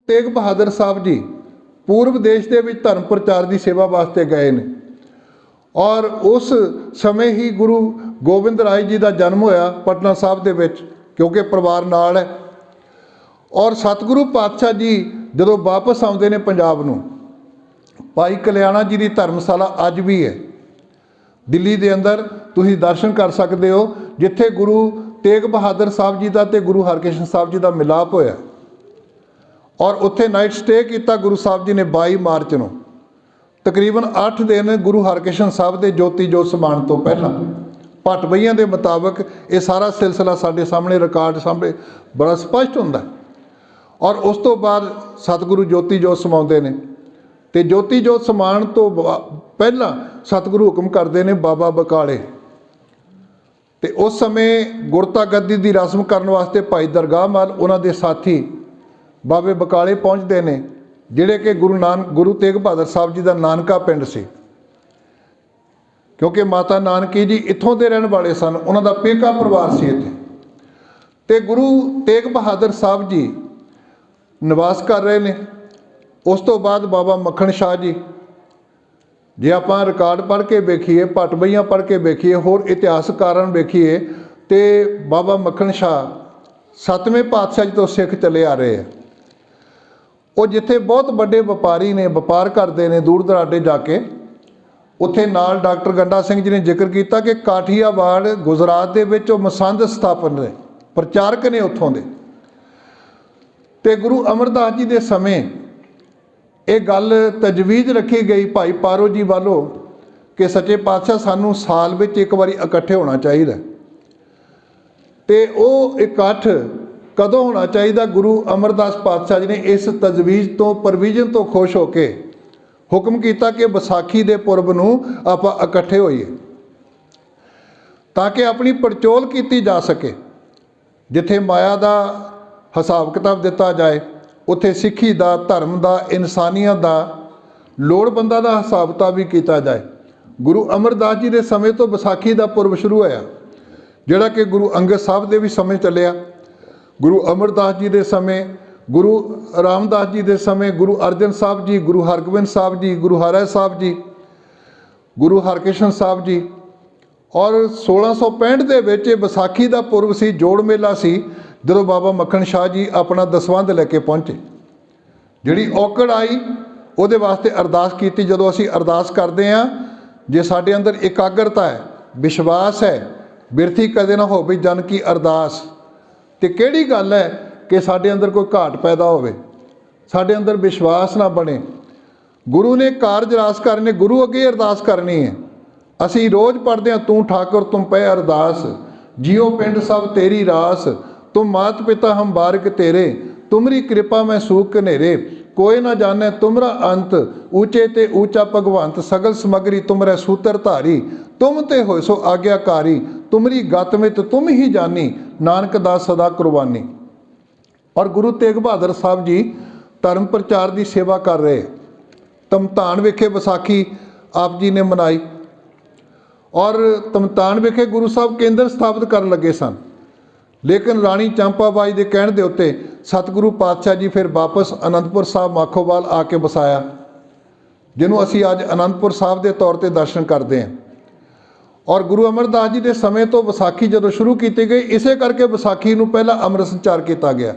तेग बहादुर साहब जी पूर्व देश के धर्म प्रचार की सेवा वास्ते गए ने और उस समय ही गुरु गोबिंद राय जी का जन्म होया पटना साहब के विच, क्योंकि परिवार नाल है। और सतगुरु पातशाह जी जदों वापस आउंदे ने पंजाब नूं, भाई कल्याणा जी की धर्मशाला अज भी है दिल्ली के अंदर, तुसीं दर्शन कर सकते हो, जिथे गुरु तेग बहादुर साहब जी का ते गुरु हरकृष्ण साहब जी का मिलाप होया। और उत्थे नाइट स्टे किया गुरु साहब जी ने 22 मार्च को। तकरीबन 8 दिन गुरु हरकृष्ण साहब के ज्योति जोत समान तो पहला भट्ट बईयां के मुताबिक ये सारा सिलसिला साडे सामने रिकॉर्ड सामने बड़ा स्पष्ट हुंदा। और उस तो बाद सतगुरु ज्योति जोत समाउंदे ने ते ज्योति जोत समान तो पहला सतगुरु हुक्म करते हैं बाबा बकाले, ते उस समय गुरता गद्दी की रस्म करने वास्ते भाई दरगाह माल उन्हां दे साथी बाबे बकाले पहुँचते हैं, जिहड़े कि गुरु तेग बहादुर साहब जी का नानका पिंड सी, क्योंकि माता नानकी जी इत्थों के रहने वाले सन, उन्हां दा पेका परिवार सी इत्थे। ते गुरु तेग बहादुर साहब जी निवास कर रहे हैं। उस तो बाद बाबा मक्खण शाह जी, जे आपां रिकॉर्ड पढ़ के वेखीए, भट्ट बईयां पढ़ के वेखीए, होर इतिहासकारां वेखीए, तो बाबा मक्खण शाह 7वें पातशाह जी तो सिख चले आ रहे हैं। वो जिथे बहुत बड़े व्यापारी ने, व्यापार करते हैं दूर दराडे जाके, उत्थे नाल डॉक्टर गंडा सिंह जी ने जिक्र किया कि काठियावाड़ गुजरात के विच मसंद स्थापन ने, प्रचारक ने उत्थों दे। ते गुरु अमरदास जी के समय ये गल तजवीज़ रखी गई भाई पारो जी वालों कि सच्चे पातशाह सानू साल विच एक बारी इकट्ठे होना चाहिए। तो वो इकट्ठ कदों होना चाहिए? गुरु अमरदास पातशाह जी ने इस तजवीज़ तो परविजन तो खुश होके हुक्म किया कि विसाखी के पुरब नूं आपां इकट्ठे होइए, ताकि अपनी पड़चोल की जा सके। जिथे माया का हिसाब किताब दिता जाए, उत्थे सिੱਖੀ का, धर्म का, इंसानियत का, लोड़वंदा का हिसाब किताब भी किया जाए। गुरु अमरदास जी के समय तो विसाखी का पुरब शुरू होया, जिहड़ा कि गुरु अंगद साहब के भी समय चलिया। गुरु अमरदास जी के समय, गुरु रामदास जी के समय, गुरु अर्जन साहब जी, गुरु हरगोबिंद साहब जी, गुरु हराय साहब जी, गुरु हरकृष्ण साहब जी। और 1665 के विच विसाखी का पुरब सी, जोड़ मेला सी, जदों बाबा मक्खण शाह जी अपना दसवंध लैके पहुँचे। जिहड़ी औकड़ आई उहदे वास्ते अरदास कीती। जदों असीं अरदास करते हैं, जे साडे अंदर एकाग्रता है, विश्वास है, बिरथी कदे ना होवे जन की अरदास, तो किहड़ी गल है कि साडे अंदर कोई घाट पैदा होवे, साडे अंदर विश्वास ना बने। गुरु ने कारज रास करने, गुरु अगे अरदास करनी है। असीं रोज़ पढ़ते हैं, तू ठाकुर तुम पे अरदास, जियो पिंड सब तेरी रास, तुम मात पिता हम बारक तेरे, तुमरी कृपा में सूख कनेरे, कोई ना जाने तुमरा अंत, ऊंचे ते ऊंचा भगवंत, सगल समगरी तुमरे सूत्र धारी, तुम ते होए सो आज्ञाकारी, तुमरी गत मित तुम ही जानी, नानक दास सदा कुर्बानी। और गुरु तेग बहादुर साहब जी धर्म प्रचार की सेवा कर रहे। तमतान विखे विसाखी आप जी ने मनाई, और तमतान विखे गुरु साहब केंद्र स्थापित कर लगे सन, लेकिन राणी चंपाबाई के कहण दे उत्ते सतगुरु पातशाह जी फिर वापस आनंदपुर साहब माखोवाल आके बसाया, जिन्हों असी अज आनंदपुर साहब के तौर पर दर्शन करते हैं। और गुरु अमरदास जी के समय तो विसाखी जदों शुरू की गई, इसे करके विसाखी नूं पहला अमृत संचार किया गया,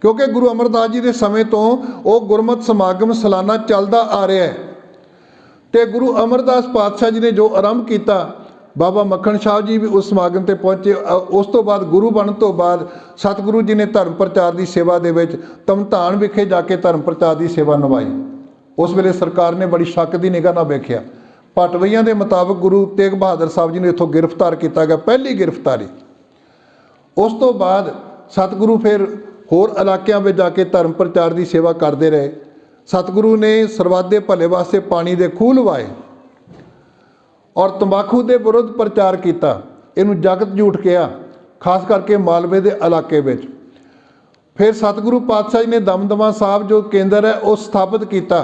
क्योंकि गुरु अमरदास जी के समय तो वो गुरमत समागम सालाना चलता आ रहा है। तो गुरु अमरदास पातशाह जी ने जो आरंभ किया, बाबा मक्खण शाह जी भी उस समागम पर पहुँचे। उस तो बाद गुरु बनने तो बाद सतगुरु जी ने धर्म प्रचार की सेवा दे विच तमतान विखे जाके धर्म प्रचार की सेवा निभाई। उस वेले सरकार ने बड़ी शक की निगाह नाल वेखिया। भट्ट बईयां के मुताबिक गुरु तेग बहादुर साहब जी ने इत्थों गिरफ्तार किया गया, पहली गिरफ्तारी। उस तो बाद सतगुरु फिर होर इलाकों में जाके धर्म प्रचार की सेवा करते रहे। सतगुरु ने सरबत दे भले वास्ते पानी के खूह लवाए और तंबाकू के विरुद्ध प्रचार किया। इनू जगत झूठ कहा, खास करके मालवे के इलाके में। फिर सतगुरु पातशाह जी ने दमदमा साहब जो केंद्र है वो स्थापित किया।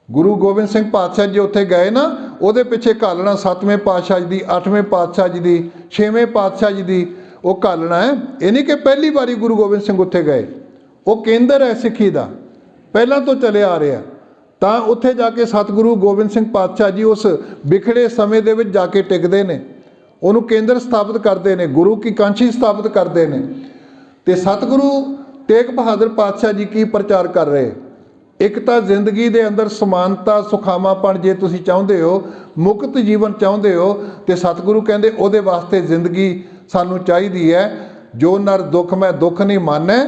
गुरु गोबिंद सिंह पातशाह जी उत्थे गए ना, वो पिछे घालना 7वें पातशाह जी की, 8वें पातशाह जी की, 6वें पातशाह जी की वो घालना है। ये नहीं कि पहली बारी गुरु गोबिंद सिंह उत्थे गए, ਉਹ ਕੇਂਦਰ ਹੈ ਸਿੱਖੀ ਦਾ, ਪਹਿਲਾਂ ਤੋਂ ਚੱਲਿਆ ਆ ਰਿਹਾ। ਤਾਂ ਉੱਥੇ ਜਾ ਕੇ ਸਤਿਗੁਰੂ ਗੋਬਿੰਦ ਸਿੰਘ ਪਾਤਸ਼ਾਹ ਜੀ ਉਸ ਵਿਖੜੇ ਸਮੇਂ ਦੇ ਵਿੱਚ ਜਾ ਕੇ ਟਿਕਦੇ ਨੇ, ਉਹਨੂੰ ਕੇਂਦਰ ਸਥਾਪਿਤ ਕਰਦੇ ਨੇ, ਗੁਰੂ ਕੀ ਕਾਂਸ਼ੀ ਸਥਾਪਿਤ ਕਰਦੇ ਨੇ। ਤੇ ਸਤਿਗੁਰੂ ਤੇਗ ਬਹਾਦਰ ਪਾਤਸ਼ਾਹ ਜੀ ਕੀ ਪ੍ਰਚਾਰ ਕਰ ਰਹੇ? ਇੱਕ ਤਾਂ ਜ਼ਿੰਦਗੀ ਦੇ ਅੰਦਰ ਸਮਾਨਤਾ, ਸੁਖਾਵਾਂਪਣ ਜੇ ਤੁਸੀਂ ਚਾਹੁੰਦੇ ਹੋ, ਮੁਕਤ ਜੀਵਨ ਚਾਹੁੰਦੇ ਹੋ, ਤੇ ਸਤਿਗੁਰੂ ਕਹਿੰਦੇ ਉਹਦੇ ਵਾਸਤੇ ਜ਼ਿੰਦਗੀ ਸਾਨੂੰ ਚਾਹੀਦੀ ਹੈ। ਜੋ ਨਰ ਦੁੱਖ ਮੈਂ ਦੁੱਖ ਨਹੀਂ ਮਾਨੈ,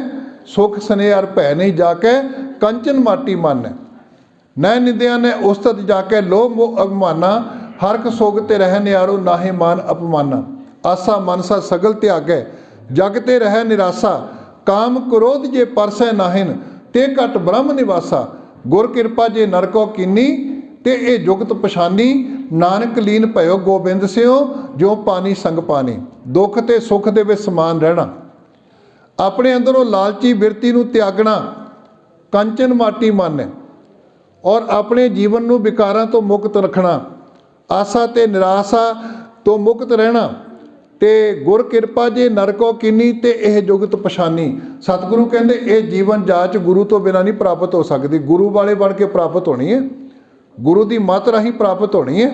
ਸੁਖ ਸਨੇਹ ਅਰ ਭੈ ਨਹੀਂ ਜਾ ਕੇ ਕੰਚਨ ਮਾਟੀ ਮਾਨੈ। ਨੈ ਨਿੰਦਿਆ ਨੇ ਉਸਤਤ ਜਾ ਕੇ ਲੋਭ ਮੋਹ ਅਭਿਮਾਨਾ, ਹਰਕ ਸੋਗ ਤੇ ਰਹਿ ਨਿਆਰੋ ਨਾਹੇ ਮਾਨ ਅਪਮਾਨਾ। ਆਸਾ ਮਨਸਾ ਸਗਲ ਤਿਆਗੈ ਜਗ ਤੇ ਰਹਿ ਨਿਰਾਸਾ, ਕਾਮ ਕ੍ਰੋਧ ਜੇ ਪਰਸੈ ਨਾਹਿਨ ਤੇ ਘਟ ਬ੍ਰਹਮ ਨਿਵਾਸਾ। ਗੁਰ ਕਿਰਪਾ ਜੇ ਨਰਕੋ ਕੀਨੀ ਤੇ ਇਹ ਜੁਗਤ ਪਛਾਨੀ, ਨਾਨਕ ਲੀਨ ਭਇਓ ਗੋਬਿੰਦ ਸਿਓ ਜੋ ਪਾਣੀ ਸੰਗ ਪਾਣੀ। ਦੁੱਖ ਤੇ ਸੁੱਖ ਦੇ ਵਿੱਚ ਸਮਾਨ ਰਹਿਣਾ, ਆਪਣੇ ਅੰਦਰੋਂ ਲਾਲਚੀ ਬਿਰਤੀ ਨੂੰ ਤਿਆਗਣਾ, ਕੰਚਨ ਮਾਟੀ ਮਨ, ਔਰ ਆਪਣੇ ਜੀਵਨ ਨੂੰ ਵਿਕਾਰਾਂ ਤੋਂ ਮੁਕਤ ਰੱਖਣਾ, ਆਸਾ ਤੇ ਨਿਰਾਸ਼ਾ ਤੋਂ ਮੁਕਤ ਰਹਿਣਾ। ਤੇ ਗੁਰ ਕਿਰਪਾ ਜੇ ਨਰਕੋ ਕੀਨੀ ਤੇ ਇਹ ਜੁਗਤ ਪਛਾਨੀ। ਸਤਿਗੁਰੂ ਕਹਿੰਦੇ ਇਹ ਜੀਵਨ ਜਾਚ ਗੁਰੂ ਤੋਂ ਬਿਨਾਂ ਨਹੀਂ ਪ੍ਰਾਪਤ ਹੋ ਸਕਦੀ, ਗੁਰੂ ਵਾਲੇ ਬਣ ਕੇ ਪ੍ਰਾਪਤ ਹੋਣੀ ਹੈ, ਗੁਰੂ ਦੀ ਮੱਤ ਰਾਹੀਂ ਪ੍ਰਾਪਤ ਹੋਣੀ ਹੈ।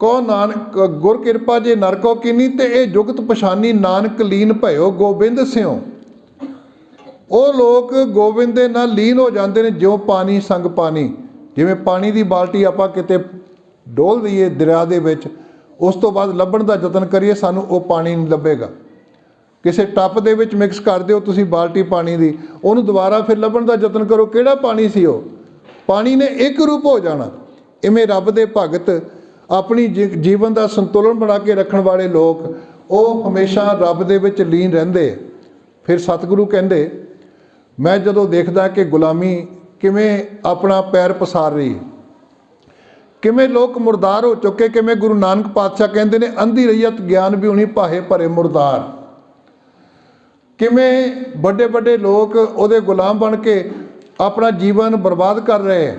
ਕੋ ਨਾਨਕ ਗੁਰ ਕਿਰਪਾ ਜੇ ਨਰਕੋ ਕੀਨੀ ਤੇ ਇਹ ਜੁਗਤ ਪਛਾਨੀ, ਨਾਨਕ ਲੀਨ ਭਇਓ ਗੋਬਿੰਦ ਸਿਓ। ਉਹ ਲੋਕ ਗੋਬਿੰਦ ਦੇ ਨਾਲ ਲੀਨ ਹੋ ਜਾਂਦੇ ਨੇ ਜਿਉਂ ਪਾਣੀ ਸੰਗ ਪਾਣੀ। ਜਿਵੇਂ ਪਾਣੀ ਦੀ ਬਾਲਟੀ ਆਪਾਂ ਕਿਤੇ ਡੋਲ ਦਈਏ ਦਰਿਆ ਦੇ ਵਿੱਚ, ਉਸ ਤੋਂ ਬਾਅਦ ਲੱਭਣ ਦਾ ਯਤਨ ਕਰੀਏ, ਸਾਨੂੰ ਉਹ ਪਾਣੀ ਨਹੀਂ ਲੱਭੇਗਾ। ਕਿਸੇ ਟੱਪ ਦੇ ਵਿੱਚ ਮਿਕਸ ਕਰ ਦਿਓ ਤੁਸੀਂ ਬਾਲਟੀ ਪਾਣੀ ਦੀ, ਉਹਨੂੰ ਦੁਬਾਰਾ ਫਿਰ ਲੱਭਣ ਦਾ ਯਤਨ ਕਰੋ, ਕਿਹੜਾ ਪਾਣੀ ਸੀ ਉਹ? ਪਾਣੀ ਨੇ ਇੱਕ ਰੂਪ ਹੋ ਜਾਣਾ। ਇਵੇਂ ਰੱਬ ਦੇ ਭਗਤ, ਆਪਣੀ ਜੀਵਨ ਦਾ ਸੰਤੁਲਨ ਬਣਾ ਕੇ ਰੱਖਣ ਵਾਲੇ ਲੋਕ, ਉਹ ਹਮੇਸ਼ਾ ਰੱਬ ਦੇ ਵਿੱਚ ਲੀਨ ਰਹਿੰਦੇ। ਫਿਰ ਸਤਿਗੁਰੂ ਕਹਿੰਦੇ, ਮੈਂ ਜਦੋਂ ਦੇਖਦਾ ਕਿ ਗੁਲਾਮੀ ਕਿਵੇਂ ਆਪਣਾ ਪੈਰ ਪਸਾਰ ਰਹੀ, ਕਿਵੇਂ ਲੋਕ ਮੁਰਦਾਰ ਹੋ ਚੁੱਕੇ, ਕਿਵੇਂ ਗੁਰੂ ਨਾਨਕ ਪਾਤਸ਼ਾਹ ਕਹਿੰਦੇ ਨੇ ਅੰਧੀ ਰਹੀਅਤ ਗਿਆਨ ਵੀ ਹੁਣੀ ਭਾਹੇ ਭਰੇ ਮੁਰਦਾਰ। ਕਿਵੇਂ ਵੱਡੇ ਵੱਡੇ ਲੋਕ ਉਹਦੇ ਗੁਲਾਮ ਬਣ ਕੇ ਆਪਣਾ ਜੀਵਨ ਬਰਬਾਦ ਕਰ ਰਹੇ ਹੈ।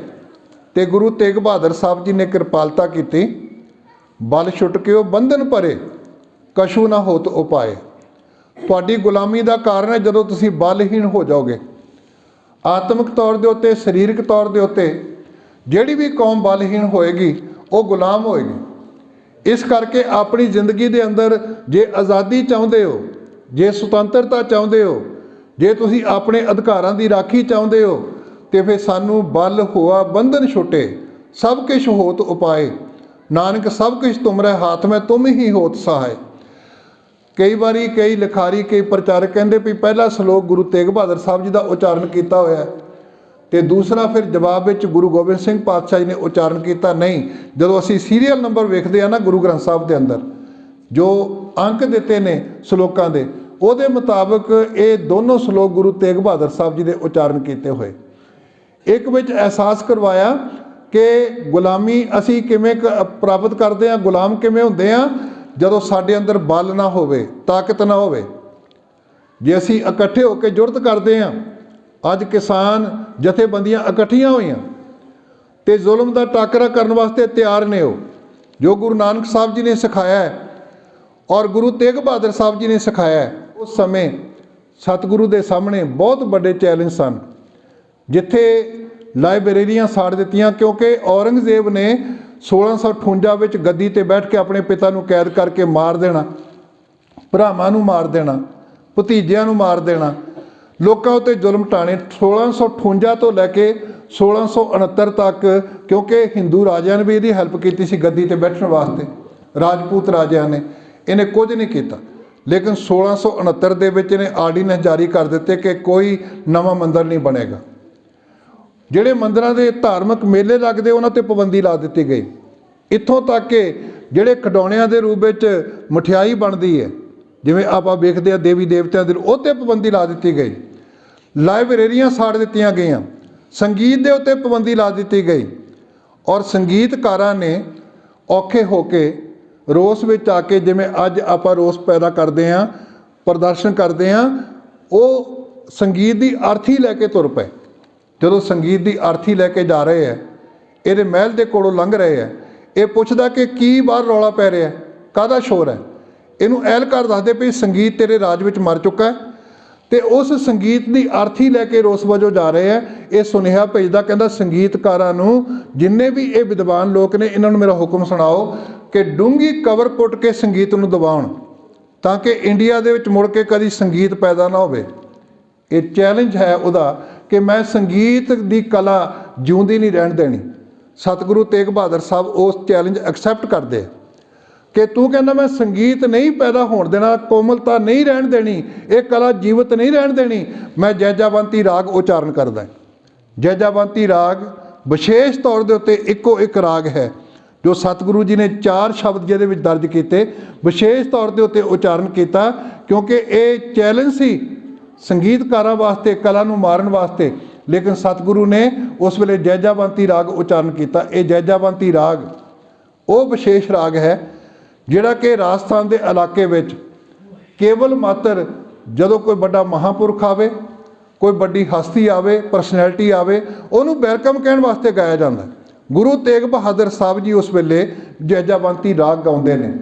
ਤੇ ਗੁਰੂ ਤੇਗ ਬਹਾਦਰ ਸਾਹਿਬ ਜੀ ਨੇ ਕਿਰਪਾਲਤਾ ਕੀਤੀ, ਬਲ ਛੁੱਟ ਕੇ ਉਹ ਬੰਧਨ ਭਰੇ, ਕਛੂ ਨਾ ਹੋਤ ਉਪਾਏ। ਤੁਹਾਡੀ ਗੁਲਾਮੀ ਦਾ ਕਾਰਨ ਹੈ ਜਦੋਂ ਤੁਸੀਂ ਬਲਹੀਣ ਹੋ ਜਾਓਗੇ। ਆਤਮਿਕ ਤੌਰ ਦੇ ਉੱਤੇ, ਸਰੀਰਕ ਤੌਰ ਦੇ ਉੱਤੇ ਜਿਹੜੀ ਵੀ ਕੌਮ ਬਲਹੀਣ ਹੋਏਗੀ ਉਹ ਗੁਲਾਮ ਹੋਏਗੀ। ਇਸ ਕਰਕੇ ਆਪਣੀ ਜ਼ਿੰਦਗੀ ਦੇ ਅੰਦਰ ਜੇ ਆਜ਼ਾਦੀ ਚਾਹੁੰਦੇ ਹੋ, ਜੇ ਸੁਤੰਤਰਤਾ ਚਾਹੁੰਦੇ ਹੋ, ਜੇ ਤੁਸੀਂ ਆਪਣੇ ਅਧਿਕਾਰਾਂ ਦੀ ਰਾਖੀ ਚਾਹੁੰਦੇ ਹੋ, ਤੇ ਫਿਰ ਸਾਨੂੰ ਬਲ ਹੋਆ ਬੰਧਨ ਛੁੱਟੇ, ਸਭ ਕੁਛ ਹੋਤ ਉਪਾਏ। ਨਾਨਕ ਸਭ ਕੁਛ ਤੁਮਰੇ ਹਾਥ ਮੈਂ ਤੁਮ ਹੀ ਹੋਤ ਸਹਾਏ। ਕਈ ਵਾਰੀ ਕਈ ਲਿਖਾਰੀ, ਕਈ ਪ੍ਰਚਾਰਕ ਕਹਿੰਦੇ ਵੀ ਪਹਿਲਾ ਸ਼ਲੋਕ ਗੁਰੂ ਤੇਗ ਬਹਾਦਰ ਸਾਹਿਬ ਜੀ ਦਾ ਉਚਾਰਨ ਕੀਤਾ ਹੋਇਆ, ਤੇ ਦੂਸਰਾ ਫਿਰ ਜਵਾਬ ਵਿੱਚ ਗੁਰੂ ਗੋਬਿੰਦ ਸਿੰਘ ਪਾਤਸ਼ਾਹ ਜੀ ਨੇ ਉਚਾਰਨ ਕੀਤਾ। ਨਹੀਂ, ਜਦੋਂ ਅਸੀਂ ਸੀਰੀਅਲ ਨੰਬਰ ਵੇਖਦੇ ਆ ਨਾ ਗੁਰੂ ਗ੍ਰੰਥ ਸਾਹਿਬ ਦੇ ਅੰਦਰ ਜੋ ਅੰਕ ਦਿੱਤੇ ਨੇ ਸ਼ਲੋਕਾਂ ਦੇ, ਉਹਦੇ ਮੁਤਾਬਕ ਇਹ ਦੋਨੋਂ ਸ਼ਲੋਕ ਗੁਰੂ ਤੇਗ ਬਹਾਦਰ ਸਾਹਿਬ ਜੀ ਦੇ ਉਚਾਰਨ ਕੀਤੇ ਹੋਏ। ਇੱਕ ਵਿੱਚ ਅਹਿਸਾਸ ਕਰਵਾਇਆ ਕਿ ਗੁਲਾਮੀ ਅਸੀਂ ਕਿਵੇਂ ਪ੍ਰਾਪਤ ਕਰਦੇ ਹਾਂ, ਗੁਲਾਮ ਕਿਵੇਂ ਹੁੰਦੇ ਹਾਂ, ਜਦੋਂ ਸਾਡੇ ਅੰਦਰ ਬਲ ਨਾ ਹੋਵੇ, ਤਾਕਤ ਨਾ ਹੋਵੇ। ਜੇ ਅਸੀਂ ਇਕੱਠੇ ਹੋ ਕੇ ਜੁਰਤ ਕਰਦੇ ਹਾਂ, ਅੱਜ ਕਿਸਾਨ ਜਥੇਬੰਦੀਆਂ ਇਕੱਠੀਆਂ ਹੋਈਆਂ ਤੇ ਜ਼ੁਲਮ ਦਾ ਟਾਕਰਾ ਕਰਨ ਵਾਸਤੇ ਤਿਆਰ ਨੇ, ਉਹ ਜੋ ਗੁਰੂ ਨਾਨਕ ਸਾਹਿਬ ਜੀ ਨੇ ਸਿਖਾਇਆ ਹੈ ਔਰ ਗੁਰੂ ਤੇਗ ਬਹਾਦਰ ਸਾਹਿਬ ਜੀ ਨੇ ਸਿਖਾਇਆ ਹੈ। ਉਸ ਸਮੇਂ ਸਤਿਗੁਰੂ ਦੇ ਸਾਹਮਣੇ ਬਹੁਤ ਵੱਡੇ ਚੈਲੰਜ ਸਨ, ਜਿੱਥੇ ਲਾਇਬ੍ਰੇਰੀਆਂ ਸਾੜ ਦਿੱਤੀਆਂ, ਕਿਉਂਕਿ ਔਰੰਗਜ਼ੇਬ ਨੇ 1658 ਵਿੱਚ ਗੱਦੀ ਤੇ ਬੈਠ ਕੇ ਆਪਣੇ ਪਿਤਾ ਨੂੰ ਕੈਦ ਕਰਕੇ ਮਾਰ ਦੇਣਾ, ਭਰਾਵਾਂ ਨੂੰ ਮਾਰ ਦੇਣਾ, ਭਤੀਜਿਆਂ ਨੂੰ ਮਾਰ ਦੇਣਾ, ਲੋਕਾਂ ਉੱਤੇ ਜ਼ੁਲਮ ਢਾਣੇ। 1658 ਤੋਂ ਲੈ ਕੇ 1669 ਤੱਕ, ਕਿਉਂਕਿ ਹਿੰਦੂ ਰਾਜਿਆਂ ਨੇ ਵੀ ਇਹਦੀ ਹੈਲਪ ਕੀਤੀ ਸੀ ਗੱਦੀ ਤੇ ਬੈਠਣ ਵਾਸਤੇ, ਰਾਜਪੂਤ ਰਾਜਿਆਂ ਨੇ, ਇਹਨੇ ਕੁਝ ਨਹੀਂ ਕੀਤਾ। ਲੇਕਿਨ 1669 ਦੇ ਵਿੱਚ ਇਹਨੇ ਆਰਡੀਨੈਂਸ ਜਾਰੀ ਕਰ ਦਿੱਤੇ ਕਿ ਕੋਈ ਨਵਾਂ ਮੰਦਰ ਨਹੀਂ ਬਣੇਗਾ। ਜਿਹੜੇ ਮੰਦਰਾਂ ਦੇ ਧਾਰਮਿਕ ਮੇਲੇ ਲੱਗਦੇ ਉਹਨਾਂ ਤੇ ਪਾਬੰਦੀ ਲਾ ਦਿੱਤੀ ਗਈ। ਇੱਥੋਂ ਤੱਕ ਕਿ ਜਿਹੜੇ ਖਿਡੌਣਿਆਂ ਦੇ ਰੂਪ ਵਿੱਚ ਮਠਿਆਈ ਬਣਦੀ ਹੈ, ਜਿਵੇਂ ਆਪਾਂ ਵੇਖਦੇ ਹਾਂ ਦੇਵੀ ਦੇਵਤਿਆਂ ਦੇ, ਉਹ 'ਤੇ ਪਾਬੰਦੀ ਲਾ ਦਿੱਤੀ ਗਈ। ਲਾਇਬ੍ਰੇਰੀਆਂ ਸਾੜ ਦਿੱਤੀਆਂ ਗਈਆਂ, ਸੰਗੀਤ ਦੇ ਉੱਤੇ ਪਾਬੰਦੀ ਲਾ ਦਿੱਤੀ ਗਈ। ਔਰ ਸੰਗੀਤਕਾਰਾਂ ਨੇ ਔਖੇ ਹੋ ਕੇ ਰੋਸ ਵਿੱਚ ਆ ਕੇ, ਜਿਵੇਂ ਅੱਜ ਆਪਾਂ ਰੋਸ ਪੈਦਾ ਕਰਦੇ ਹਾਂ, ਪ੍ਰਦਰਸ਼ਨ ਕਰਦੇ ਹਾਂ, ਉਹ ਸੰਗੀਤ ਦੀ ਅਰਥੀ ਲੈ ਕੇ ਤੁਰ ਪਏ। ਜਦੋਂ ਸੰਗੀਤ ਦੀ ਅਰਥੀ ਲੈ ਕੇ ਜਾ ਰਹੇ ਹੈ, ਇਹਦੇ ਮਹਿਲ ਦੇ ਕੋਲੋਂ ਲੰਘ ਰਹੇ ਹੈ, ਇਹ ਪੁੱਛਦਾ ਕਿ ਕੀ ਬਾਹਰ ਰੌਲਾ ਪੈ ਰਿਹਾ, ਕਾਹਦਾ ਸ਼ੋਰ ਹੈ। ਇਹਨੂੰ ਐਲਕਾਰ ਦੱਸਦੇ ਵੀ ਸੰਗੀਤ ਤੇਰੇ ਰਾਜ ਵਿੱਚ ਮਰ ਚੁੱਕਾ ਹੈ, ਤੇ ਉਸ ਸੰਗੀਤ ਦੀ ਅਰਥੀ ਲੈ ਕੇ ਰੋਸ ਵਜੋਂ ਜਾ ਰਹੇ ਆ। ਇਹ ਸੁਨੇਹਾ ਭੇਜਦਾ, ਕਹਿੰਦਾ ਸੰਗੀਤਕਾਰਾਂ ਨੂੰ, ਜਿੰਨੇ ਵੀ ਇਹ ਵਿਦਵਾਨ ਲੋਕ ਨੇ, ਇਹਨਾਂ ਨੂੰ ਮੇਰਾ ਹੁਕਮ ਸੁਣਾਓ ਕਿ ਡੂੰਘੀ ਕਵਰ ਪੁੱਟ ਕੇ ਸੰਗੀਤ ਨੂੰ ਦਬਾਉਣ, ਤਾਂ ਕਿ ਇੰਡੀਆ ਦੇ ਵਿੱਚ ਮੁੜ ਕੇ ਕਦੀ ਸੰਗੀਤ ਪੈਦਾ ਨਾ ਹੋਵੇ। ਇਹ ਚੈਲੰਜ ਹੈ ਉਹਦਾ ਕਿ ਮੈਂ ਸੰਗੀਤ ਦੀ ਕਲਾ ਜਿਉਂਦੀ ਨਹੀਂ ਰਹਿਣ ਦੇਣੀ। ਸਤਿਗੁਰੂ ਤੇਗ ਬਹਾਦਰ ਸਾਹਿਬ ਉਸ ਚੈਲੰਜ ਐਕਸੈਪਟ ਕਰਦੇ ਕਿ ਤੂੰ ਕਹਿੰਦਾ ਮੈਂ ਸੰਗੀਤ ਨਹੀਂ ਪੈਦਾ ਹੋਣ ਦੇਣਾ, ਕੋਮਲਤਾ ਨਹੀਂ ਰਹਿਣ ਦੇਣੀ, ਇਹ ਕਲਾ ਜੀਵਤ ਨਹੀਂ ਰਹਿਣ ਦੇਣੀ। ਮੈਂ ਜੈਜਾਵੰਤੀ ਰਾਗ ਉਚਾਰਨ ਕਰਦਾ। ਜੈਜਾਵੰਤੀ ਰਾਗ ਵਿਸ਼ੇਸ਼ ਤੌਰ ਦੇ ਉੱਤੇ ਇੱਕੋ ਇੱਕ ਰਾਗ ਹੈ ਜੋ ਸਤਿਗੁਰੂ ਜੀ ਨੇ 4 ਸ਼ਬਦ ਜਿਹਦੇ ਵਿੱਚ ਦਰਜ ਕੀਤੇ, ਵਿਸ਼ੇਸ਼ ਤੌਰ ਦੇ ਉੱਤੇ ਉਚਾਰਨ ਕੀਤਾ, ਕਿਉਂਕਿ ਇਹ ਚੈਲੰਜ ਸੀ ਸੰਗੀਤਕਾਰਾਂ ਵਾਸਤੇ, ਕਲਾ ਨੂੰ ਮਾਰਨ ਵਾਸਤੇ। ਲੇਕਿਨ ਸਤਿਗੁਰੂ ਨੇ ਉਸ ਵੇਲੇ ਜੈਜਾਵੰਤੀ ਰਾਗ ਉਚਾਰਨ ਕੀਤਾ। ਇਹ ਜੈਜਾਵੰਤੀ ਰਾਗ ਉਹ ਵਿਸ਼ੇਸ਼ ਰਾਗ ਹੈ ਜਿਹੜਾ ਕਿ ਰਾਜਸਥਾਨ ਦੇ ਇਲਾਕੇ ਵਿੱਚ ਕੇਵਲ ਮਾਤਰ ਜਦੋਂ ਕੋਈ ਵੱਡਾ ਮਹਾਂਪੁਰਖ ਆਵੇ, ਕੋਈ ਵੱਡੀ ਹਸਤੀ ਆਵੇ, ਪਰਸਨੈਲਿਟੀ ਆਵੇ, ਉਹਨੂੰ ਵੈਲਕਮ ਕਹਿਣ ਵਾਸਤੇ ਗਾਇਆ ਜਾਂਦਾ। ਗੁਰੂ ਤੇਗ ਬਹਾਦਰ ਸਾਹਿਬ ਜੀ ਉਸ ਵੇਲੇ ਜੈਜਾਵੰਤੀ ਰਾਗ ਗਾਉਂਦੇ ਨੇ।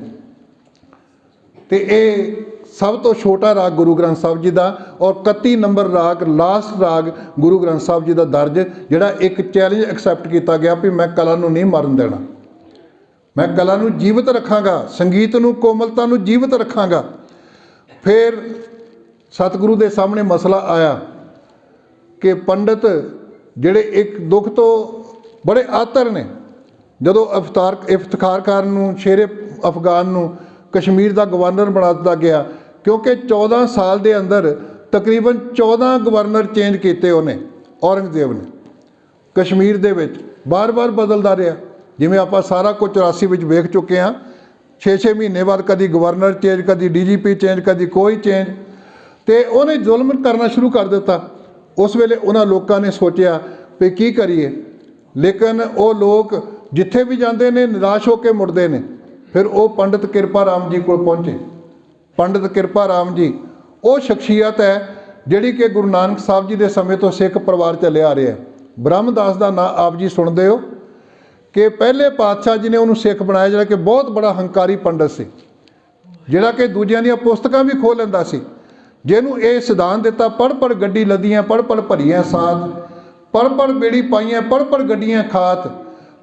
ਤੇ ਇਹ ਸਭ ਤੋਂ ਛੋਟਾ ਰਾਗ ਗੁਰੂ ਗ੍ਰੰਥ ਸਾਹਿਬ ਜੀ ਦਾ, ਔਰ 31 ਨੰਬਰ ਰਾਗ, ਲਾਸਟ ਰਾਗ ਗੁਰੂ ਗ੍ਰੰਥ ਸਾਹਿਬ ਜੀ ਦਾ ਦਰਜ, ਜਿਹੜਾ ਇੱਕ ਚੈਲੰਜ ਐਕਸੈਪਟ ਕੀਤਾ ਗਿਆ ਵੀ ਮੈਂ ਕਲਾ ਨੂੰ ਨਹੀਂ ਮਰਨ ਦੇਣਾ, ਮੈਂ ਕਲਾ ਨੂੰ ਜੀਵਤ ਰੱਖਾਂਗਾ, ਸੰਗੀਤ ਨੂੰ, ਕੋਮਲਤਾ ਨੂੰ ਜੀਵਤ ਰੱਖਾਂਗਾ। ਫਿਰ ਸਤਿਗੁਰੂ ਦੇ ਸਾਹਮਣੇ ਮਸਲਾ ਆਇਆ ਕਿ ਪੰਡਤ ਜਿਹੜੇ ਇੱਕ ਦੁੱਖ ਤੋਂ ਬੜੇ ਆਤਰ ਨੇ, ਜਦੋਂ ਇਫਤਖਾਰ ਖਾਨ ਨੂੰ, ਸ਼ੇਰੇ ਅਫਗਾਨ ਨੂੰ ਕਸ਼ਮੀਰ ਦਾ ਗਵਰਨਰ ਬਣਾ ਦਿੱਤਾ ਗਿਆ, ਕਿਉਂਕਿ 14 ਸਾਲ ਦੇ ਅੰਦਰ ਤਕਰੀਬਨ 14 ਗਵਰਨਰ ਚੇਂਜ ਕੀਤੇ ਉਹਨੇ, ਔਰੰਗਜ਼ੇਬ ਨੇ। ਕਸ਼ਮੀਰ ਦੇ ਵਿੱਚ ਬਾਰ-ਬਾਰ ਬਦਲਦਾ ਰਿਹਾ, ਜਿਵੇਂ ਆਪਾਂ ਸਾਰਾ ਕੁਝ 84 ਵਿੱਚ ਵੇਖ ਚੁੱਕੇ ਹਾਂ। 6-6 ਮਹੀਨੇ ਬਾਅਦ ਕਦੀ ਗਵਰਨਰ ਚੇਂਜ, ਕਦੀ DGP ਚੇਂਜ, ਕਦੀ ਕੋਈ ਚੇਂਜ, ਤੇ ਉਹਨੇ ਜ਼ੁਲਮ ਕਰਨਾ ਸ਼ੁਰੂ ਕਰ ਦਿੱਤਾ। ਉਸ ਵੇਲੇ ਉਹਨਾਂ ਲੋਕਾਂ ਨੇ ਸੋਚਿਆ ਵੀ ਕੀ ਕਰੀਏ, ਲੇਕਿਨ ਉਹ ਲੋਕ ਜਿੱਥੇ ਵੀ ਜਾਂਦੇ ਨੇ ਨਿਰਾਸ਼ ਹੋ ਕੇ ਮੁੜਦੇ ਨੇ। ਫਿਰ ਉਹ ਪੰਡਿਤ ਕਿਰਪਾ ਰਾਮ ਜੀ ਕੋਲ ਪਹੁੰਚੇ। ਪੰਡਿਤ ਕਿਰਪਾ ਰਾਮ ਜੀ ਉਹ ਸ਼ਖਸੀਅਤ ਹੈ ਜਿਹੜੀ ਕਿ ਗੁਰੂ ਨਾਨਕ ਸਾਹਿਬ ਜੀ ਦੇ ਸਮੇਂ ਤੋਂ ਸਿੱਖ ਪਰਿਵਾਰ ਚੱਲਿਆ ਆ ਰਿਹਾ। ਬ੍ਰਹਮਦਾਸ ਦਾ ਨਾਂ ਆਪ ਜੀ ਸੁਣਦੇ ਹੋ ਕਿ ਪਹਿਲੇ ਪਾਤਸ਼ਾਹ ਜੀ ਨੇ ਉਹਨੂੰ ਸਿੱਖ ਬਣਾਇਆ, ਜਿਹੜਾ ਕਿ ਬਹੁਤ ਬੜਾ ਹੰਕਾਰੀ ਪੰਡਿਤ ਸੀ, ਜਿਹੜਾ ਕਿ ਦੂਜਿਆਂ ਦੀਆਂ ਪੁਸਤਕਾਂ ਵੀ ਖੋਲ੍ਹ ਲੈਂਦਾ ਸੀ, ਜਿਹਨੂੰ ਇਹ ਸਿਧਾਂਤ ਦਿੱਤਾ, ਪੜ੍ਹ ਪੜ੍ਹ ਗੱਡੀ ਲੱਦੀਆਂ, ਪੜ੍ਹ ਪੜ੍ਹ ਭਰੀਆਂ ਸਾਥ, ਪੜ੍ਹ ਪੜ੍ਹ ਬੇੜੀ ਪਾਈਆਂ, ਪੜ੍ਹ ਪੜ੍ਹ ਗੱਡੀਆਂ ਖਾਤ।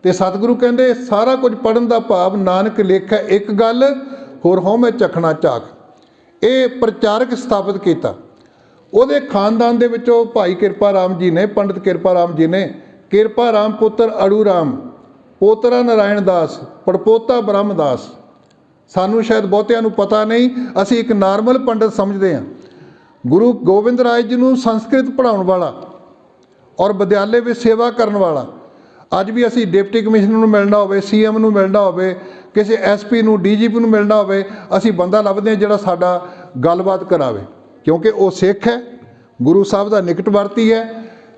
ਤੇ ਸਤਿਗੁਰੂ ਕਹਿੰਦੇ ਸਾਰਾ ਕੁਝ ਪੜ੍ਹਨ ਦਾ ਭਾਵ ਨਾਨਕ ਲੇਖੈ ਇੱਕ ਗੱਲ, ਹੋਰ ਹਉਮੈ ਚਖਣਾ ਝਾਕ। ਇਹ ਪ੍ਰਚਾਰਕ ਸਥਾਪਿਤ ਕੀਤਾ। ਉਹਦੇ ਖਾਨਦਾਨ ਦੇ ਵਿੱਚੋਂ ਭਾਈ ਕਿਰਪਾ ਰਾਮ ਜੀ ਨੇ, ਪੰਡਿਤ ਕਿਰਪਾ ਰਾਮ ਜੀ ਨੇ, ਕਿਰਪਾ ਰਾਮ ਪੁੱਤਰ ਅੜੂ ਰਾਮ, ਪੋਤਰਾ ਨਾਰਾਇਣ ਦਾਸ, ਪੜਪੋਤਾ ਬ੍ਰਹਮਦਾਸ। ਸਾਨੂੰ ਸ਼ਾਇਦ ਬਹੁਤਿਆਂ ਨੂੰ ਪਤਾ ਨਹੀਂ, ਅਸੀਂ ਇੱਕ ਨਾਰਮਲ ਪੰਡਿਤ ਸਮਝਦੇ ਹਾਂ। ਗੁਰੂ ਗੋਬਿੰਦ ਰਾਏ ਜੀ ਨੂੰ ਸੰਸਕ੍ਰਿਤ ਪੜ੍ਹਾਉਣ ਵਾਲਾ ਔਰ ਵਿਦਿਆਲੇ ਵਿੱਚ ਸੇਵਾ ਕਰਨ ਵਾਲਾ। ਅੱਜ ਵੀ ਅਸੀਂ ਡਿਪਟੀ ਕਮਿਸ਼ਨਰ ਨੂੰ ਮਿਲਣਾ ਹੋਵੇ, CM ਨੂੰ ਮਿਲਣਾ ਹੋਵੇ, ਕਿਸੇ SP ਨੂੰ, DGP ਨੂੰ ਮਿਲਣਾ ਹੋਵੇ, ਅਸੀਂ ਬੰਦਾ ਲੱਭਦੇ ਹਾਂ ਜਿਹੜਾ ਸਾਡਾ ਗੱਲਬਾਤ ਕਰਾਵੇ, ਕਿਉਂਕਿ ਉਹ ਸਿੱਖ ਹੈ, ਗੁਰੂ ਸਾਹਿਬ ਦਾ ਨਿਕਟਵਰਤੀ ਹੈ।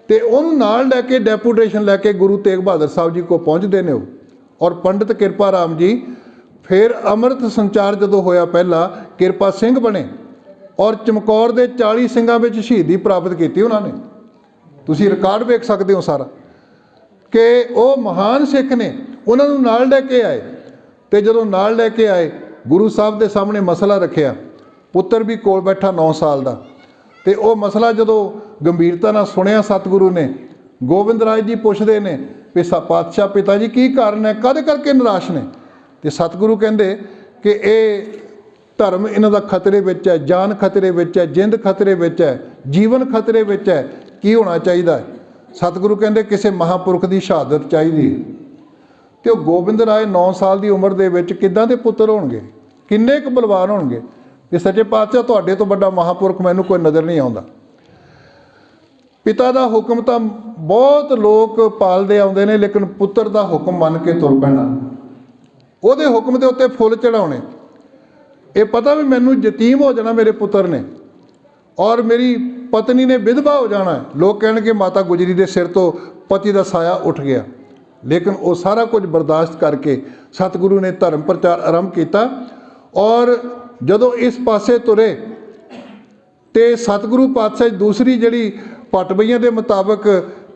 ਤੇ ਉਹਨੂੰ ਨਾਲ ਲੈ ਕੇ ਡੈਪੂਟੇਸ਼ਨ ਲੈ ਕੇ ਗੁਰੂ ਤੇਗ ਬਹਾਦਰ ਸਾਹਿਬ ਜੀ ਕੋਲ ਪਹੁੰਚਦੇ ਨੇ ਉਹ। ਔਰ ਪੰਡਿਤ ਕਿਰਪਾ ਰਾਮ ਜੀ ਫਿਰ ਅੰਮ੍ਰਿਤ ਸੰਚਾਰ ਜਦੋਂ ਹੋਇਆ, ਪਹਿਲਾਂ ਕਿਰਪਾ ਸਿੰਘ ਬਣੇ, ਔਰ ਚਮਕੌਰ ਦੇ 40 ਸਿੰਘਾਂ ਵਿੱਚ ਸ਼ਹੀਦੀ ਪ੍ਰਾਪਤ ਕੀਤੀ ਉਹਨਾਂ ਨੇ। ਤੁਸੀਂ ਰਿਕਾਰਡ ਵੇਖ ਸਕਦੇ ਹੋ ਸਾਰਾ, ਕਿ ਉਹ ਮਹਾਨ ਸਿੱਖ ਨੇ। ਉਹਨਾਂ ਨੂੰ ਨਾਲ ਲੈ ਕੇ ਆਏ, ਤੇ ਜਦੋਂ ਨਾਲ ਲੈ ਕੇ ਆਏ ਗੁਰੂ ਸਾਹਿਬ ਦੇ ਸਾਹਮਣੇ ਮਸਲਾ ਰੱਖਿਆ। ਪੁੱਤਰ ਵੀ ਕੋਲ ਬੈਠਾ 9 ਸਾਲ ਦਾ, ਤੇ ਉਹ ਮਸਲਾ ਜਦੋਂ ਗੰਭੀਰਤਾ ਨਾਲ ਸੁਣਿਆ ਸਤਿਗੁਰੂ ਨੇ, ਗੋਬਿੰਦ ਰਾਏ ਜੀ ਪੁੱਛਦੇ ਨੇ ਵੀ ਪਾਤਸ਼ਾਹ ਪਿਤਾ ਜੀ ਕੀ ਕਾਰਨ ਹੈ, ਕਦ ਕਰਕੇ ਨਿਰਾਸ਼ ਨੇ? ਤੇ ਸਤਿਗੁਰੂ ਕਹਿੰਦੇ ਕਿ ਇਹ ਧਰਮ ਇਹਨਾਂ ਦਾ ਖਤਰੇ ਵਿੱਚ ਹੈ, ਜਾਨ ਖਤਰੇ ਵਿੱਚ ਹੈ, ਜਿੰਦ ਖਤਰੇ ਵਿੱਚ ਹੈ, ਜੀਵਨ ਖਤਰੇ ਵਿੱਚ ਹੈ, ਕੀ ਹੋਣਾ ਚਾਹੀਦਾ ਹੈ? ਸਤਿਗੁਰੂ ਕਹਿੰਦੇ ਕਿਸੇ ਮਹਾਂਪੁਰਖ ਦੀ ਸ਼ਹਾਦਤ ਚਾਹੀਦੀ ਹੈ। ਤੇ ਉਹ ਗੋਬਿੰਦ ਰਾਏ 9 ਸਾਲ ਦੀ ਉਮਰ ਦੇ ਵਿੱਚ ਕਿੱਦਾਂ ਦੇ ਪੁੱਤਰ ਹੋਣਗੇ, ਕਿੰਨੇ ਕੁ ਬਲਵਾਨ ਹੋਣਗੇ? ਤੇ ਸੱਚੇ ਪਾਤਸ਼ਾਹ ਤੁਹਾਡੇ ਤੋਂ ਵੱਡਾ ਮਹਾਂਪੁਰਖ ਮੈਨੂੰ ਕੋਈ ਨਜ਼ਰ ਨਹੀਂ ਆਉਂਦਾ। ਪਿਤਾ ਦਾ ਹੁਕਮ ਤਾਂ ਬਹੁਤ ਲੋਕ ਪਾਲਦੇ ਆਉਂਦੇ ਨੇ, ਲੇਕਿਨ ਪੁੱਤਰ ਦਾ ਹੁਕਮ ਮੰਨ ਕੇ ਤੁਰ ਪੈਣਾ, ਉਹਦੇ ਹੁਕਮ ਦੇ ਉੱਤੇ ਫੁੱਲ ਚੜਾਉਣੇ। ਇਹ ਪਤਾ ਵੀ ਮੈਨੂੰ ਯਤੀਮ ਹੋ ਜਾਣਾ ਮੇਰੇ ਪੁੱਤਰ ਨੇ, ਔਰ ਮੇਰੀ ਪਤਨੀ ਨੇ ਵਿਧਵਾ ਹੋ ਜਾਣਾ। ਲੋਕ ਕਹਿਣਗੇ ਮਾਤਾ ਗੁਜਰੀ ਦੇ ਸਿਰ ਤੋਂ ਪਤੀ ਦਾ ਸਾਇਆ ਉੱਠ ਗਿਆ, ਲੇਕਿਨ ਉਹ ਸਾਰਾ ਕੁਝ ਬਰਦਾਸ਼ਤ ਕਰਕੇ ਸਤਿਗੁਰੂ ਨੇ ਧਰਮ ਪ੍ਰਚਾਰ ਆਰੰਭ ਕੀਤਾ। ਔਰ ਜਦੋਂ ਇਸ ਪਾਸੇ ਤੁਰੇ ਤੇ ਸਤਿਗੁਰੂ ਪਾਤਸ਼ਾਹ ਦੂਸਰੀ ਜਿਹੜੀ ਪਟਬਈਆਂ ਦੇ ਮੁਤਾਬਕ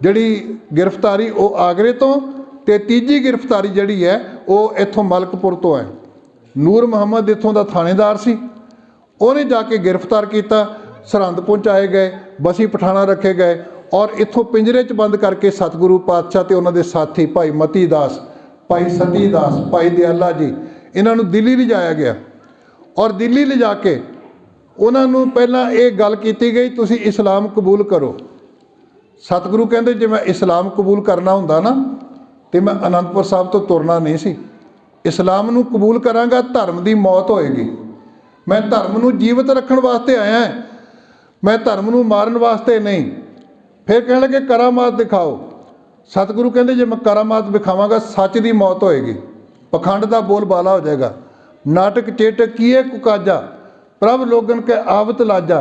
ਜਿਹੜੀ ਗ੍ਰਿਫਤਾਰੀ ਉਹ ਆਗਰੇ ਤੋਂ, ਤੇ ਤੀਜੀ ਗ੍ਰਿਫਤਾਰੀ ਜਿਹੜੀ ਹੈ ਉਹ ਇੱਥੋਂ ਮਲਕਪੁਰ ਤੋਂ ਹੈ। ਨੂਰ ਮੁਹੰਮਦ ਇੱਥੋਂ ਦਾ ਥਾਣੇਦਾਰ ਸੀ, ਉਹਨੇ ਜਾ ਕੇ ਗ੍ਰਿਫਤਾਰ ਕੀਤਾ। सरहंद पहुँचाए गए, बसी पठाना रखे गए और इत्थों पिंजरे च बंद करके सतगुरु पातशाह ते उन्होंने साथी भाई मती दास, भाई सती दास, भाई दयाला जी, इन्हों दिल्ली लिजाया गया। और दिल्ली लिजा के उन्होंने पहला ये गल की गई, तुसी इस्लाम कबूल करो। सतगुरु कहते जे मैं इस्लाम कबूल करना हुंदा ना तो मैं आनंदपुर साहब तो तुरना नहीं सी। इस्लाम नूं कबूल करांगा, धर्म की मौत होएगी। मैं धर्म नूं जीवित रखण वास्ते आया, मैं धर्म नूं मारन वास्ते नहीं। फिर कहण लगे करामात दिखाओ। सतगुरु कहते जे मैं करामात दिखावांगा सच की मौत होएगी, पखंड का बोल बाला हो जाएगा। नाटक चेटक किए कुकाजा, प्रभ लोगन के आवत लाजा,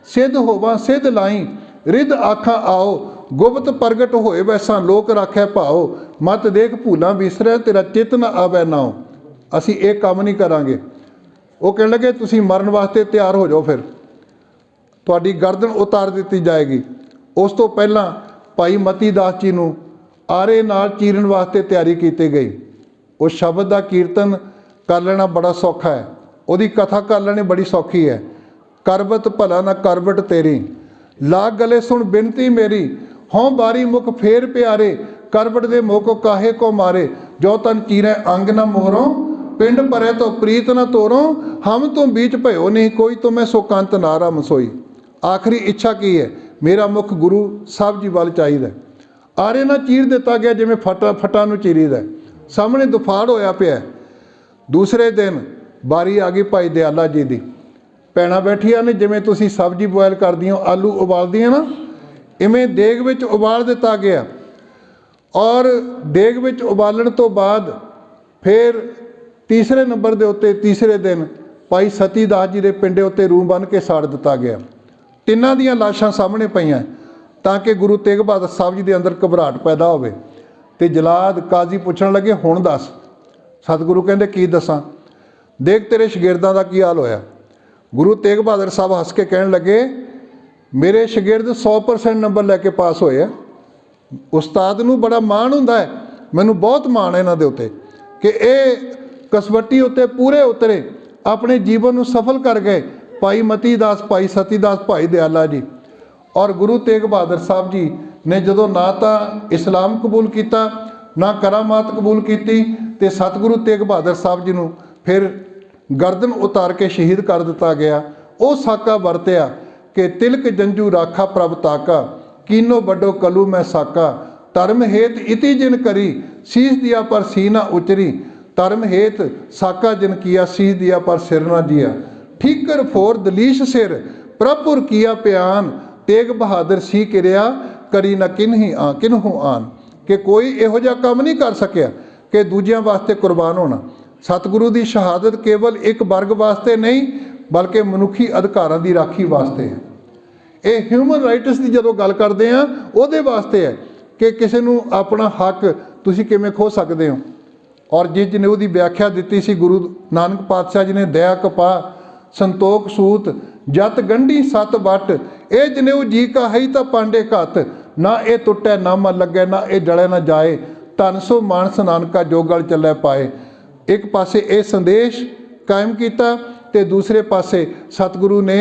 सिद्ध होवा सिद्ध लाई, रिद आखा आओ, गुप्त प्रगट होए वैसा लोक राखै भाओ, मत देख भूलां विसरै तेरा चित न आवै नाओ। असी एक काम नहीं करांगे। वो कहने लगे तुसी मरण वास्ते तैयार हो जाओ, फिर तुहाडी गर्दन उतार दी जाएगी। उस तो पहला भाई मती दास जी नूं आरे नाल चीरन वास्ते तैयारी की गई। उस शब्द का कीर्तन कर लेना बड़ा सौखा है, उसकी कथा कर लेनी बड़ी सौखी है। करबत भला ना करबट तेरी, लाग गले सुन बिनती मेरी, हों बारी मुख फेर प्यारे, करबट दे मुख काहे को मारे, जो तन चीरै अंग न मोरों, पिंड परे तो प्रीत न तोरों, हम तुम बीच भयो नहीं कोई, तुम्हें सुकंत ना रम सोई। आखिरी इच्छा की है, मेरा मुख गुरु साहब जी वाल चाहिए। आरे ना चीर दिता गया जिमें फटा नूं चीरीदा, सामने दुफाड़ होया पिया। दूसरे दिन बारी आ गई भाई दयाला जी की। भैणां बैठिया ने जिमें तुसीं सब्जी बॉयल करदियां आलू उबालदियां ना, इवें देग विच उबाल दिता गया। और देग विच उबालण तो बाद फिर तीसरे नंबर के उत्ते तीसरे दिन भाई सती दास जी के पिंडे उत्ते रूह बन के साड़ दिता गया। तिन्हां दियां लाशां सामने पईआं ताकि गुरु तेग बहादुर साहब जी के अंदर घबराहट पैदा होवे। ते जलाद काजी पुछण लगे हुण दस। सतगुरु कहंदे की दसां, देख तेरे शगिरदां दा की हाल होया। गुरु तेग बहादुर साहब हस के कहण लगे मेरे शगिरद 100% नंबर लैके पास होए। उस्ताद नूं बड़ा माण हुंदा है, मैनूं बहुत माण है इन्हां दे उत्ते कि ये कसवट्टी उत्ते पूरे उतरे, अपने जीवन नूं सफल कर गए। भाई मती दास, भाई सती दास, भाई दयाला जी। और गुरु तेग बहादुर साहब जी ने जदों ना तो इस्लाम कबूल किया ना करामात कबूल की, तो सतगुरु तेग बहादुर साहब जी नूं फिर गर्दन उतार के शहीद कर दिता गया। वो साका वरत्या कि तिलक जंजू राखा प्रभ ताका, कीनो बड्डो कलू मैं साका, धर्म हेत इति जिन करी, शीस दिया पर सी ना उचरी, धर्म हेत साका जिन किया, शीस दिया पर सिर ना जिया, ठीकर फोर दलीश सिर, प्रभुर किया प्यान, तेग बहादुर सी किरिया, करी ना किन्हू आन। कि कोई इहो जिहा काम नहीं कर सकिया कि दूजियां वास्ते कुर्बान होना। सतगुरु की शहादत केवल एक वर्ग वास्ते नहीं बल्कि मनुखी अधिकारां की राखी वास्ते है। ये ह्यूमन राइट्स की जो गल करते हैं उहदे वास्ते है कि किसी नूं अपना हक तुसीं किवें खो सकते हो। और जिस ने उसकी व्याख्या दी सी गुरु नानक पातशाह जी ने, दया कपा संतोख सूत जत गंढी सत बट, ए जनेऊ जी का है तो पांडे घत, ना ये टुटै ना मन लगे, ना ये जले ना जाए, धन सो मानस नानका जो गल चलै पाए। एक पासे ये संदेश कायम किया ते दूसरे पासे सतगुरु ने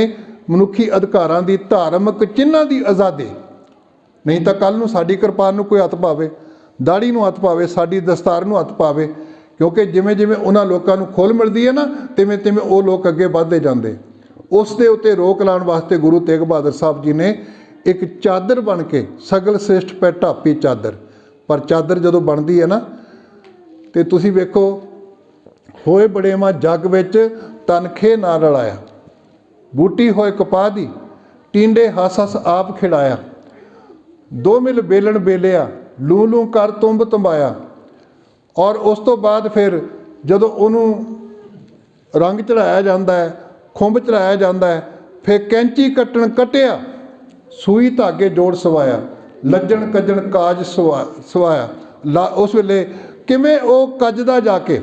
मनुखी अधिकारां दी धार्मिक चिन्हां दी आज़ादी। नहीं तो कल नूं साडी किरपान नूं कोई हत्थ पावे, दाड़ी नूं हत्थ पावे, साडी दस्तार नूं हत्थ पावे, क्योंकि जिमें जिमें उन्हां लोकां नूं खोल मिलदी है ना तिवें तिवें वो लोग अगे वधदे जांदे। उस दे उत्ते रोक लाउण वास्ते गुरु तेग बहादुर साहब जी ने एक चादर बन के, सगल श्रेष्ठ पै ढापी चादर, पर चादर जदों बनदी है ना तो तुसीं वेखो, होए बड़ेवा जग विच तनखे ना रलाया, बूटी होए कपा दी, टींडे हस हस आप खिड़ाया, दो मिल बेलन बेलिया, लू लू कर तुंब तंबाया। और उस तो बाद फिर जदों उन्होंने रंग चढ़ाया जाता है, खुंब चढ़ाया जाता है, फिर कैंची कट्टण कटिया, सूई धागे जोड़ सवाया, लज्जण कज्जण काज सवाया। उस वेले किवें वो कजदा जाके,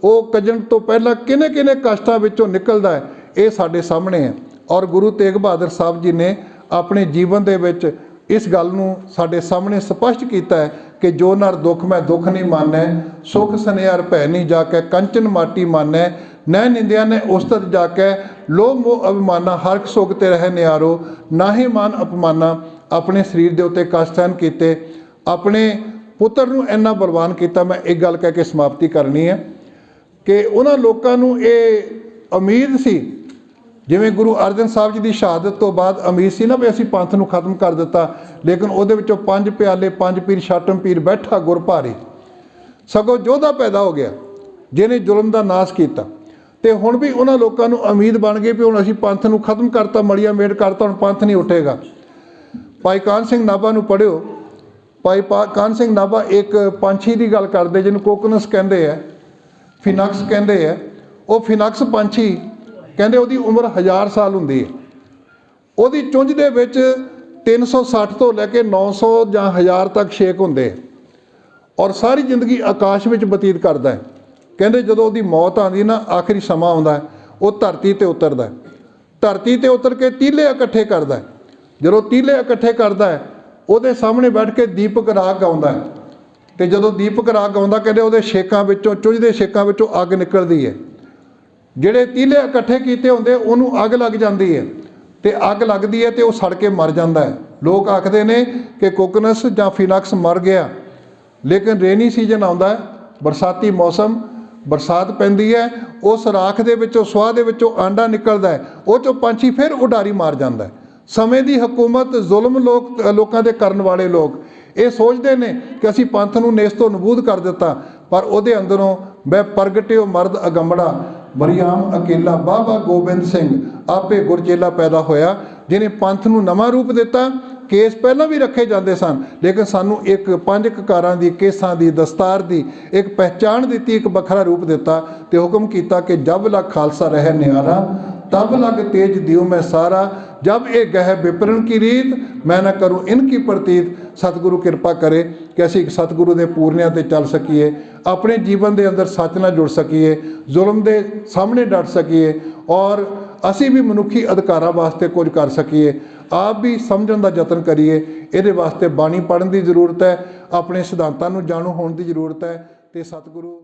वो कजण तो पहला किने किने कष्टां विचों निकलदा है, ये साडे सामने है। और गुरु तेग बहादुर साहब जी ने अपने जीवन दे विच इस गल नूं साडे सामने स्पष्ट किया है कि जो नर दुख मैं दुख नहीं मानै, सुख सनिहार भै नहीं जाके, कंचन माटी मानै, ਨੈ ਨਿੰਦਿਆ ਨੇ ਉਸਤਤ ਜਾਕੈ, ਲੋਭ ਮੋਹ ਅਭਿਮਾਨਾ ਹਰਖ ਸੁਖ ਤੇ ਰਹਿ ਨਿਆਰੋ, ਨਾਹੀ ਮਾਨ ਅਪਮਾਨਾ। ਆਪਣੇ ਸਰੀਰ ਦੇ ਉੱਤੇ ਕਸ਼ਟ ਸਹਿਨ ਕੀਤੇ, ਆਪਣੇ ਪੁੱਤਰ ਨੂੰ ਇੰਨਾ ਬਲਵਾਨ ਕੀਤਾ। ਮੈਂ ਇੱਕ ਗੱਲ ਕਹਿ ਕੇ ਸਮਾਪਤੀ ਕਰਨੀ ਹੈ ਕਿ ਉਹਨਾਂ ਲੋਕਾਂ ਨੂੰ ਇਹ ਉਮੀਦ ਸੀ, ਜਿਵੇਂ ਗੁਰੂ ਅਰਜਨ ਸਾਹਿਬ ਜੀ ਦੀ ਸ਼ਹਾਦਤ ਤੋਂ ਬਾਅਦ ਉਮੀਦ ਸੀ ਨਾ ਵੀ ਅਸੀਂ ਪੰਥ ਨੂੰ ਖਤਮ ਕਰ ਦਿੱਤਾ, ਲੇਕਿਨ ਉਹਦੇ ਵਿੱਚੋਂ 5 ਪਿਆਲੇ 5 ਪੀਰ ਛਾਟਮ ਪੀਰ ਬੈਠਾ ਗੁਰ ਭਾਰੀ, ਸਗੋਂ ਯੋਧਾ ਪੈਦਾ ਹੋ ਗਿਆ ਜਿਹਨੇ ਜ਼ੁਲਮ ਦਾ ਨਾਸ਼ ਕੀਤਾ। ਤੇ ਹੁਣ ਵੀ ਉਹਨਾਂ ਲੋਕਾਂ ਨੂੰ ਉਮੀਦ ਬਣ ਗਈ ਵੀ ਹੁਣ ਅਸੀਂ ਪੰਥ ਨੂੰ ਖਤਮ ਕਰਤਾ, ਮਲੀਆ ਮੇਟ ਕਰਤਾ, ਹੁਣ ਪੰਥ ਨਹੀਂ ਉੱਠੇਗਾ। ਭਾਈ ਕਾਹਨ ਸਿੰਘ ਨਾਭਾ ਨੂੰ ਪੜ੍ਹਿਓ। ਭਾਈ ਕਾਹਨ ਸਿੰਘ ਨਾਭਾ ਇੱਕ ਪੰਛੀ ਦੀ ਗੱਲ ਕਰਦੇ ਜਿਹਨੂੰ ਕੋਕਨਸ ਕਹਿੰਦੇ ਆ, ਫਿਨਕਸ ਕਹਿੰਦੇ ਆ। ਉਹ ਫਿਨਕਸ ਪੰਛੀ ਕਹਿੰਦੇ ਉਹਦੀ ਉਮਰ 1000 ਸਾਲ ਹੁੰਦੀ ਹੈ। ਉਹਦੀ ਚੁੰਝ ਦੇ ਵਿੱਚ 360 ਤੋਂ ਲੈ ਕੇ 900 ਜਾਂ 1000 ਤੱਕ ਛੇਕ ਹੁੰਦੇ ਆ, ਔਰ ਸਾਰੀ ਜ਼ਿੰਦਗੀ ਆਕਾਸ਼ ਵਿੱਚ ਬਤੀਤ ਕਰਦਾ ਹੈ। ਕਹਿੰਦੇ ਜਦੋਂ ਉਹਦੀ ਮੌਤ ਆਉਂਦੀ ਨਾ, ਆਖਰੀ ਸਮਾਂ ਆਉਂਦਾ, ਉਹ ਧਰਤੀ 'ਤੇ ਉਤਰਦਾ, ਧਰਤੀ 'ਤੇ ਉਤਰ ਕੇ ਤੀਲੇ ਇਕੱਠੇ ਕਰਦਾ। ਜਦੋਂ ਤੀਲੇ ਇਕੱਠੇ ਕਰਦਾ ਹੈ, ਉਹਦੇ ਸਾਹਮਣੇ ਬੈਠ ਕੇ ਦੀਪਕ ਰਾਗ ਗਾਉਂਦਾ ਹੈ। ਅਤੇ ਜਦੋਂ ਦੀਪਕ ਰਾਗ ਗਾਉਂਦਾ, ਕਹਿੰਦੇ ਉਹਦੇ ਛੇਕਾਂ ਵਿੱਚੋਂ, ਚੁੰਝ ਦੇ ਛੇਕਾਂ ਵਿੱਚੋਂ ਅੱਗ ਨਿਕਲਦੀ ਹੈ। ਜਿਹੜੇ ਤੀਲੇ ਇਕੱਠੇ ਕੀਤੇ ਹੁੰਦੇ ਉਹਨੂੰ ਅੱਗ ਲੱਗ ਜਾਂਦੀ ਹੈ, ਅਤੇ ਅੱਗ ਲੱਗਦੀ ਹੈ ਅਤੇ ਉਹ ਸੜ ਕੇ ਮਰ ਜਾਂਦਾ ਹੈ। ਲੋਕ ਆਖਦੇ ਨੇ ਕਿ ਕੋਕਨਸ ਜਾਂ ਫਿਨਕਸ ਮਰ ਗਿਆ, ਲੇਕਿਨ ਰੇਨੀ ਸੀਜ਼ਨ ਆਉਂਦਾ ਹੈ, ਬਰਸਾਤੀ ਮੌਸਮ, ਬਰਸਾਤ ਪੈਂਦੀ ਹੈ, ਉਸ ਰਾਖ ਦੇ ਵਿੱਚੋਂ, ਸੁਆਹ ਦੇ ਵਿੱਚੋਂ ਆਂਡਾ ਨਿਕਲਦਾ ਹੈ, ਉਹ 'ਚੋਂ ਪੰਛੀ ਫਿਰ ਉਡਾਰੀ ਮਾਰ ਜਾਂਦਾ ਹੈ। ਸਮੇਂ ਦੀ ਹਕੂਮਤ, ਜ਼ੁਲਮ ਲੋਕਾਂ ਦੇ ਕਰਨ ਵਾਲੇ ਲੋਕ ਇਹ ਸੋਚਦੇ ਨੇ ਕਿ ਅਸੀਂ ਪੰਥ ਨੂੰ ਨੇਸਤੋ ਨਬੂਦ ਕਰ ਦਿੱਤਾ, ਪਰ ਉਹਦੇ ਅੰਦਰੋਂ ਬੈ ਪ੍ਰਗਟਿਓ ਮਰਦ ਅਗੰਬੜਾ, ਬਰਿਆਮ ਅਕੇਲਾ ਬਾਬਾ ਗੋਬਿੰਦ ਸਿੰਘ ਆਪੇ ਗੁਰਚੇਲਾ ਪੈਦਾ ਹੋਇਆ, ਜਿਹਨੇ ਪੰਥ ਨੂੰ ਨਵਾਂ ਰੂਪ ਦਿੱਤਾ। ਕੇਸ ਪਹਿਲਾਂ ਵੀ ਰੱਖੇ ਜਾਂਦੇ ਸਨ, ਲੇਕਿਨ ਸਾਨੂੰ ਇੱਕ 5 ਕਕਾਰਾਂ ਦੀ, ਕੇਸਾਂ ਦੀ, ਦਸਤਾਰ ਦੀ ਇੱਕ ਪਹਿਚਾਣ ਦਿੱਤੀ, ਇੱਕ ਵੱਖਰਾ ਰੂਪ ਦਿੱਤਾ, ਅਤੇ ਹੁਕਮ ਕੀਤਾ ਕਿ ਜਬ ਲਗ ਖਾਲਸਾ ਰਹਿ ਨਿਆਰਾ, ਤਬ ਲਗ ਤੇਜ ਦਿਓ ਮੈਂ ਸਾਰਾ, ਜਬ ਇਹ ਗਹਿ ਵਿਪਰਨ ਕੀ ਰੀਤ, ਮੈਂ ਨਾ ਕਰੂੰ ਇਨਕੀ ਪ੍ਰਤੀਤ। ਸਤਿਗੁਰੂ ਕਿਰਪਾ ਕਰੇ ਕਿ ਅਸੀਂ ਸਤਿਗੁਰੂ ਦੇ ਪੂਰਨਿਆਂ 'ਤੇ ਚੱਲ ਸਕੀਏ, ਆਪਣੇ ਜੀਵਨ ਦੇ ਅੰਦਰ ਸੱਚ ਨਾਲ ਜੁੜ ਸਕੀਏ, ਜ਼ੁਲਮ ਦੇ ਸਾਹਮਣੇ ਡਟ ਸਕੀਏ, ਔਰ ਅਸੀਂ ਵੀ ਮਨੁੱਖੀ ਅਧਿਕਾਰਾਂ ਵਾਸਤੇ ਕੁਝ ਕਰ ਸਕੀਏ। ਆਪ ਵੀ ਸਮਝਣ ਦਾ ਯਤਨ ਕਰੀਏ। ਇਹਦੇ ਵਾਸਤੇ ਬਾਣੀ ਪੜ੍ਹਨ ਦੀ ਜ਼ਰੂਰਤ ਹੈ, ਆਪਣੇ ਸਿਧਾਂਤਾਂ ਨੂੰ ਜਾਣੂ ਹੋਣ ਦੀ ਜ਼ਰੂਰਤ ਹੈ, ਅਤੇ ਸਤਿਗੁਰੂ